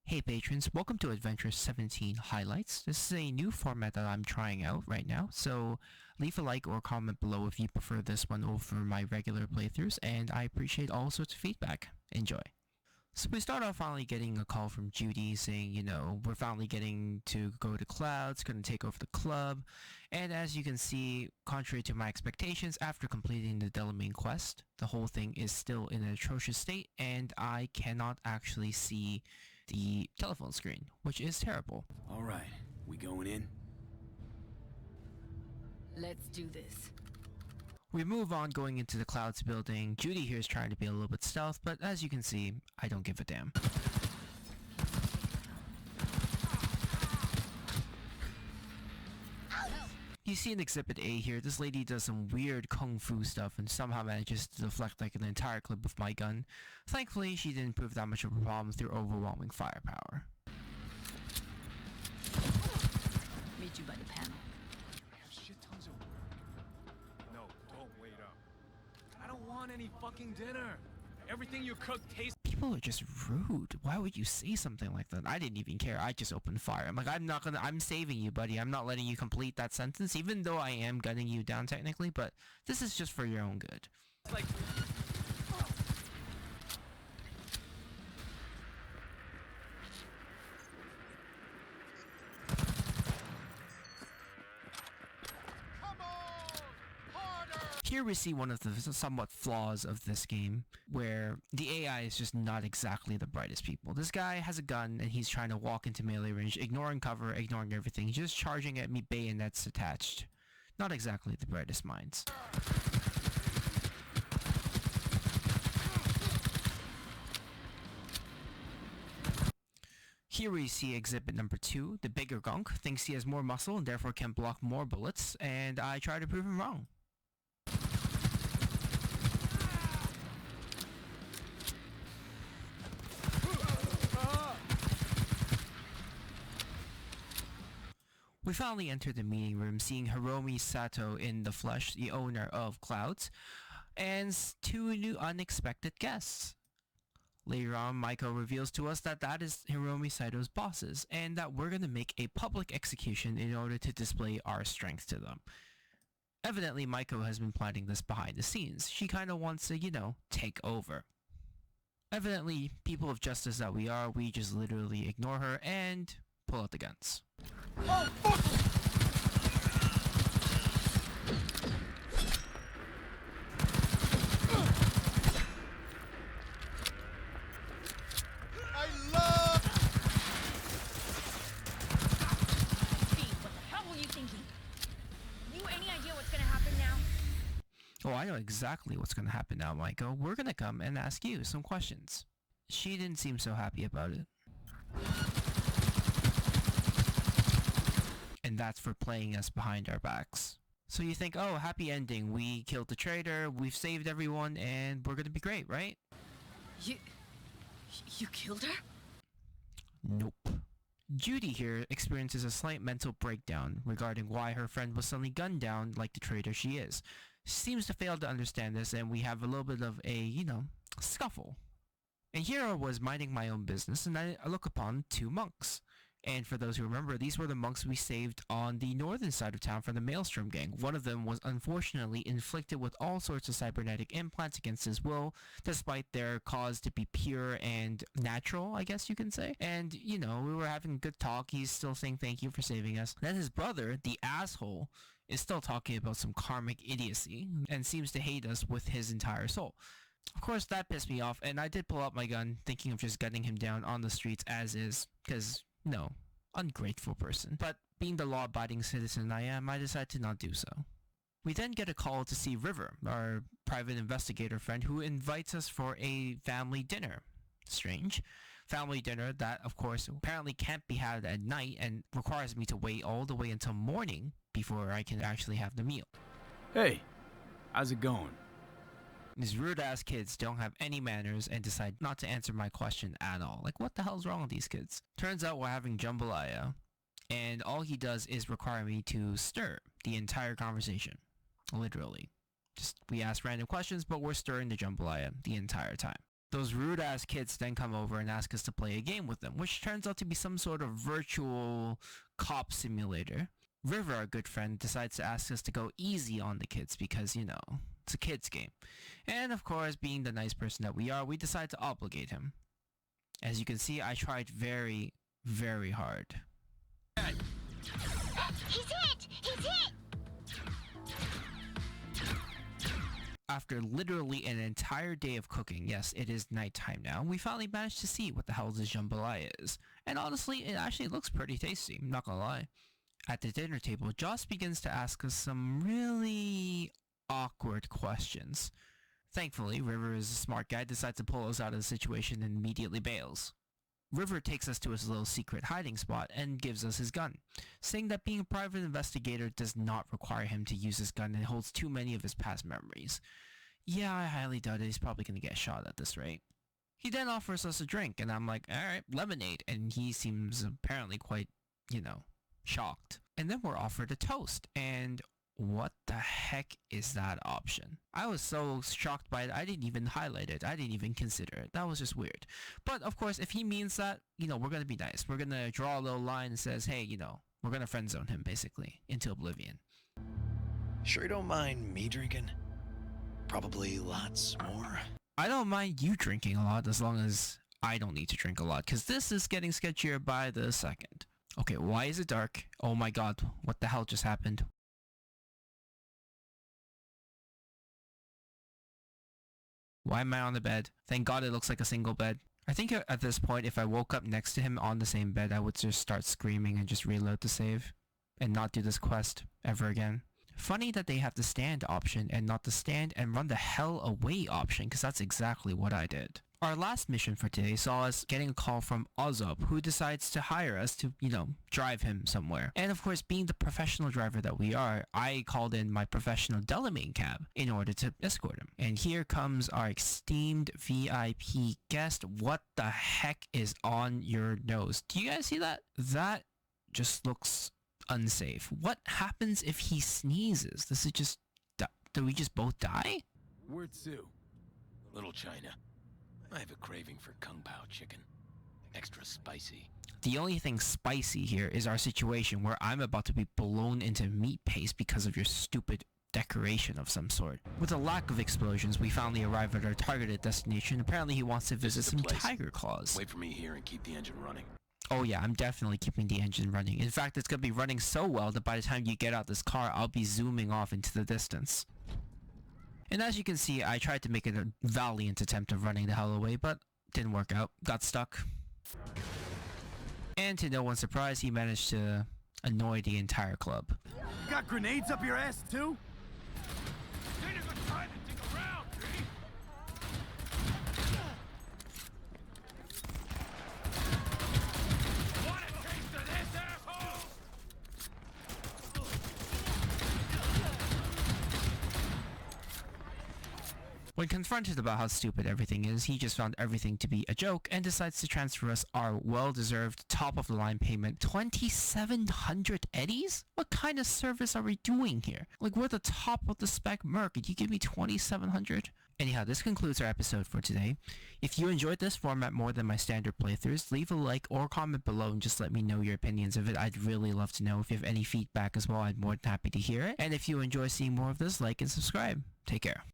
Hey patrons, welcome to Adventure 17 Highlights. This is a new format that I'm trying out right now, so leave a like or comment below if you prefer this one over my regular playthroughs, and I appreciate all sorts of feedback. Enjoy. So we start off finally getting a call from Judy saying, we're finally getting to go to Clouds, going to take over the club, and as you can see, contrary to my expectations, after completing the Delamain quest, the whole thing is still in an atrocious state, and I cannot actually see the telephone screen, which is terrible. Alright, we going in? Let's do this. We move on going into the Clouds building. Judy here is trying to be a little bit stealth, but as you can see, I don't give a damn. You see in Exhibit A here, this lady does some weird kung fu stuff and somehow manages to deflect like an entire clip with my gun. Thankfully, she didn't prove that much of a problem through overwhelming firepower. Meet you by the panel. I have shit tons of work. No, don't wait up. I don't want any fucking dinner. Everything you cook tastes. People are just rude. Why would you say something like that? I didn't even care. I just opened fire. I'm like, I'm saving you, buddy. I'm not letting you complete that sentence, even though I am gunning you down technically, but this is just for your own good. Like... Here we see one of the somewhat flaws of this game, where the AI is just not exactly the brightest people. This guy has a gun and he's trying to walk into melee range, ignoring cover, ignoring everything, just charging at me, bayonets attached. Not exactly the brightest minds. Here we see exhibit number 2. The bigger gunk thinks he has more muscle and therefore can block more bullets, and I try to prove him wrong. We finally enter the meeting room, seeing Hiromi Sato in the flesh, the owner of Clouds, and 2 new unexpected guests. Later on, Maiko reveals to us that that is Hiromi Sato's bosses, and that we're going to make a public execution in order to display our strength to them. Evidently, Maiko has been planning this behind the scenes. She kind of wants to, take over. Evidently, people of justice that we are, we just literally ignore her and pull out the guns. Oh, fuck! I love... Steve, what the hell were you thinking? You any idea what's gonna happen now? Oh, I know exactly what's going to happen now, Maiko. We're going to come and ask you some questions. She didn't seem so happy about it. And that's for playing us behind our backs. So you think, oh, happy ending. We killed the traitor, we've saved everyone, and we're going to be great, right? You killed her? Nope. Judy here experiences a slight mental breakdown regarding why her friend was suddenly gunned down like the traitor she is. She seems to fail to understand this, and we have a little bit of a, scuffle. And here I was minding my own business, and I look upon 2 monks. And for those who remember, these were the monks we saved on the northern side of town from the Maelstrom gang. One of them was unfortunately inflicted with all sorts of cybernetic implants against his will, despite their cause to be pure and natural, I guess you can say. And, we were having a good talk. He's still saying thank you for saving us. Then his brother, the asshole, is still talking about some karmic idiocy and seems to hate us with his entire soul. Of course, that pissed me off, and I did pull out my gun, thinking of just gunning him down on the streets as is, because... no, ungrateful person. But being the law-abiding citizen I am, I decided to not do so. We then get a call to see River, our private investigator friend, who invites us for a family dinner. Strange. Family dinner that, of course, apparently can't be had at night and requires me to wait all the way until morning before I can actually have the meal. Hey, how's it going? These rude-ass kids don't have any manners and decide not to answer my question at all. Like, what the hell's wrong with these kids? Turns out we're having jambalaya, and all he does is require me to stir the entire conversation. Literally. Just, we ask random questions, but we're stirring the jambalaya the entire time. Those rude-ass kids then come over and ask us to play a game with them, which turns out to be some sort of virtual cop simulator. River, our good friend, decides to ask us to go easy on the kids because, you know, it's a kid's game. And of course, being the nice person that we are, we decide to obligate him. As you can see, I tried very, very hard. He's hit! He's hit! After literally an entire day of cooking, yes, it is nighttime now, we finally managed to see what the hell this jambalaya is. And honestly, it actually looks pretty tasty, I'm not gonna lie. At the dinner table, Joss begins to ask us some really awkward questions. Thankfully, River is a smart guy, decides to pull us out of the situation and immediately bails. River takes us to his little secret hiding spot and gives us his gun, saying that being a private investigator does not require him to use his gun and holds too many of his past memories. Yeah, I highly doubt it. He's probably going to get shot at this rate. He then offers us a drink, and I'm like, alright, lemonade, and he seems apparently quite, you know, shocked. And then we're offered a toast, and what the heck is that option? I was so shocked by it, I didn't even highlight it. I didn't even consider it. That was just weird. But of course, if he means that, you know, we're going to be nice. We're going to draw a little line that says, hey, you know, we're going to friend zone him, basically, into oblivion. Sure you don't mind me drinking? Probably lots more. I don't mind you drinking a lot as long as I don't need to drink a lot, because this is getting sketchier by the second. Okay, why is it dark? Oh my god, what the hell just happened? Why am I on the bed? Thank god it looks like a single bed. I think at this point, if I woke up next to him on the same bed, I would just start screaming and just reload the save. And not do this quest ever again. Funny that they have the stand option and not the stand and run the hell away option, because that's exactly what I did. Our last mission for today saw us getting a call from Ozop, who decides to hire us to, you know, drive him somewhere. And of course, being the professional driver that we are, I called in my professional Delamain cab in order to escort him. And here comes our esteemed VIP guest. What the heck is on your nose? Do you guys see that? That just looks unsafe. What happens if he sneezes? Does it just... do we just both die? Where to? Little China. I have a craving for Kung Pao chicken. Extra spicy. The only thing spicy here is our situation where I'm about to be blown into meat paste because of your stupid decoration of some sort. With a lack of explosions, we finally arrive at our targeted destination. Apparently he wants to visit some tiger claws. Wait for me here and keep the engine running. Oh yeah, I'm definitely keeping the engine running. In fact, it's going to be running so well that by the time you get out this car, I'll be zooming off into the distance. And as you can see, I tried to make it a valiant attempt of running the hell away, but didn't work out. Got stuck. And to no one's surprise, he managed to annoy the entire club. You got grenades up your ass, too? Ain't a good time to dig around, G! Want a taste of this, asshole? When confronted about how stupid everything is, he just found everything to be a joke and decides to transfer us our well-deserved top-of-the-line payment, 2,700 eddies? What kind of service are we doing here? Like, we're the top of the spec merc, and you give me 2,700? Anyhow, this concludes our episode for today. If you enjoyed this format more than my standard playthroughs, leave a like or comment below and just let me know your opinions of it. I'd really love to know. If you have any feedback as well, I'd more than happy to hear it. And if you enjoy seeing more of this, like and subscribe. Take care.